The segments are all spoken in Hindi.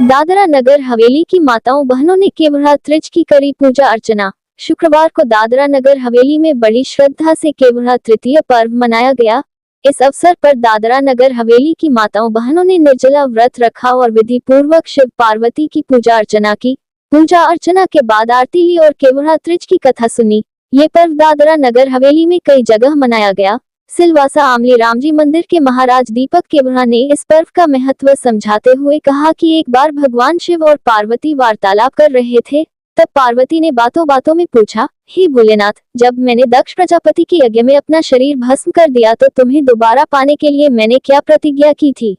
दादरा नगर हवेली की माताओं बहनों ने केवड़ा त्रिज की करी पूजा अर्चना। शुक्रवार को दादरा नगर हवेली में बड़ी श्रद्धा से केवड़ा तृतीय पर्व मनाया गया। इस अवसर पर दादरा नगर हवेली की माताओं बहनों ने निर्जला व्रत रखा और विधि पूर्वक शिव पार्वती की पूजा अर्चना की। पूजा अर्चना के बाद आरती ली और केवड़ा त्रिज की कथा सुनी। ये पर्व दादरा नगर हवेली में कई जगह मनाया गया। सिलवासा आमली रामजी मंदिर के महाराज दीपक केवड़ा ने इस पर्व का महत्व समझाते हुए कहा कि एक बार भगवान शिव और पार्वती वार्तालाप कर रहे थे। तब पार्वती ने बातों बातों में पूछा, हे भोलेनाथ, जब मैंने दक्ष प्रजापति के यज्ञ में अपना शरीर भस्म कर दिया तो तुम्हें दोबारा पाने के लिए मैंने क्या प्रतिज्ञा की थी?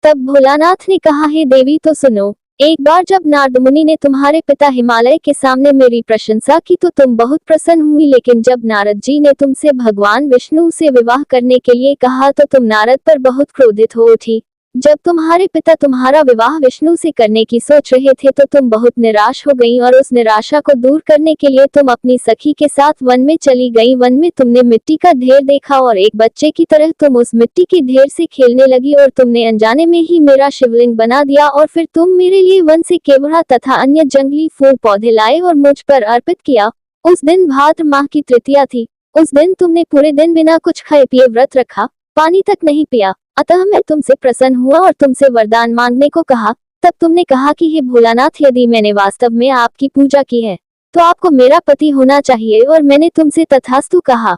तब भोलानाथ ने कहा, हे देवी तो सुनो, एक बार जब नारद मुनि ने तुम्हारे पिता हिमालय के सामने मेरी प्रशंसा की तो तुम बहुत प्रसन्न हुई, लेकिन जब नारद जी ने तुमसे भगवान विष्णु से विवाह करने के लिए कहा तो तुम नारद पर बहुत क्रोधित हो उठी। जब तुम्हारे पिता तुम्हारा विवाह विष्णु से करने की सोच रहे थे तो तुम बहुत निराश हो गई और उस निराशा को दूर करने के लिए तुम अपनी सखी के साथ वन में चली गई। वन में तुमने मिट्टी का ढेर देखा और एक बच्चे की तरह तुम उस मिट्टी के ढेर से खेलने लगी और तुमने अनजाने में ही मेरा शिवलिंग बना दिया और फिर तुम मेरे लिए वन से केवड़ा तथा अन्य जंगली फूल पौधे लाए और मुझ पर अर्पित किया। उस दिन भाद्र माह की तृतीया थी। उस दिन तुमने पूरे दिन बिना कुछ खाए पिए व्रत रखा, पानी तक नहीं पिया। अतः मैं तुमसे प्रसन्न हुआ और तुमसे वरदान मांगने को कहा। तब तुमने कहा कि हे भोलानाथ, यदि मैंने वास्तव में आपकी पूजा की है तो आपको मेरा पति होना चाहिए, और मैंने तुमसे तथास्तु कहा।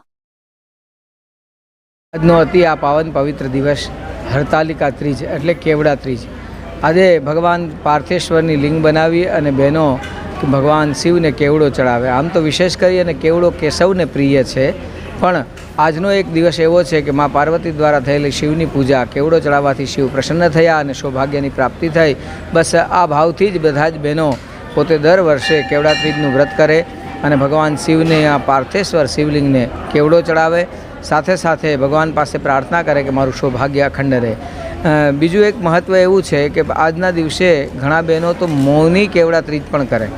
આજનો અતિ આ પાવન પવિત્ર દિવસ હરતાલિકા ત્રીજ એટલે કેવડા ત્રીજ। આજે ભગવાન પાર્થેશ્વરની લિંગ બનાવી અને બહેનો ભગવાન શિવને કેવડો ચડાવે। આમ તો વિશેષ કરી અને કેવડો કેશવને પ્રિય છે, પણ આજનો એક દિવસ એવો છે કે મા પાર્વતી દ્વારા થયેલી શિવની પૂજા, કેવડો ચડાવવાથી શિવ પ્રસન્ન થયા અને સૌભાગ્યની પ્રાપ્તિ થઈ। બસ આ ભાવથી જ બધા જ બહેનો પોતે દર વર્ષે કેવડા ત્રીજનું વ્રત કરે અને ભગવાન શિવને આ પાર્થેશ્વર શિવલિંગને કેવડો ચડાવે। સાથે સાથે ભગવાન પાસે પ્રાર્થના કરે કે મારું સૌભાગ્ય અખંડ રહે। બીજું એક મહત્ત્વ એવું છે કે આજના દિવસે ઘણા બહેનો તો મૌની કેવડા ત્રીજ પણ કરે,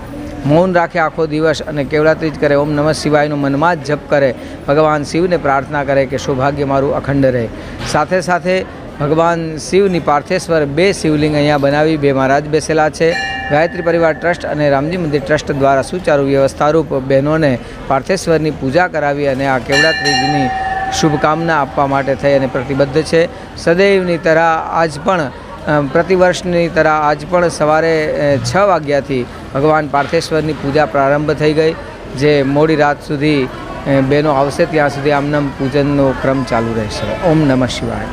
મૌન રાખે આખો દિવસ અને કેવડા ત્રીજ કરે, ઓમ નમઃ શિવાયનો મનમાં જ જપ કરે, ભગવાન શિવને પ્રાર્થના કરે કે સૌભાગ્ય મારું અખંડ રહે। સાથે સાથે ભગવાન શિવની પાર્થેશ્વર બે શિવલિંગ અહીંયા બનાવી, બે મહારાજ બેસેલા છે। ગાયત્રી પરિવાર ટ્રસ્ટ અને રામજી મંદિર ટ્રસ્ટ દ્વારા સુચારુ વ્યવસ્થારૂપ બહેનોને પાર્થેશ્વરની પૂજા કરાવી અને આ કેવડા ત્રીજની શુભકામના આપવા માટે થઈ અને પ્રતિબદ્ધ છે। સદૈવની તરહ આજ પણ प्रतिवर्षनी तरह आज पण सवारे 6 वाग्याथी भगवान पार्थेश्वरनी पूजा प्रारंभ थई गई, जे मोडी रात सुधी बहनों आवशे त्यां सुधी आमनाम पूजननो क्रम चालू रहेशे। ओम नमः शिवाय।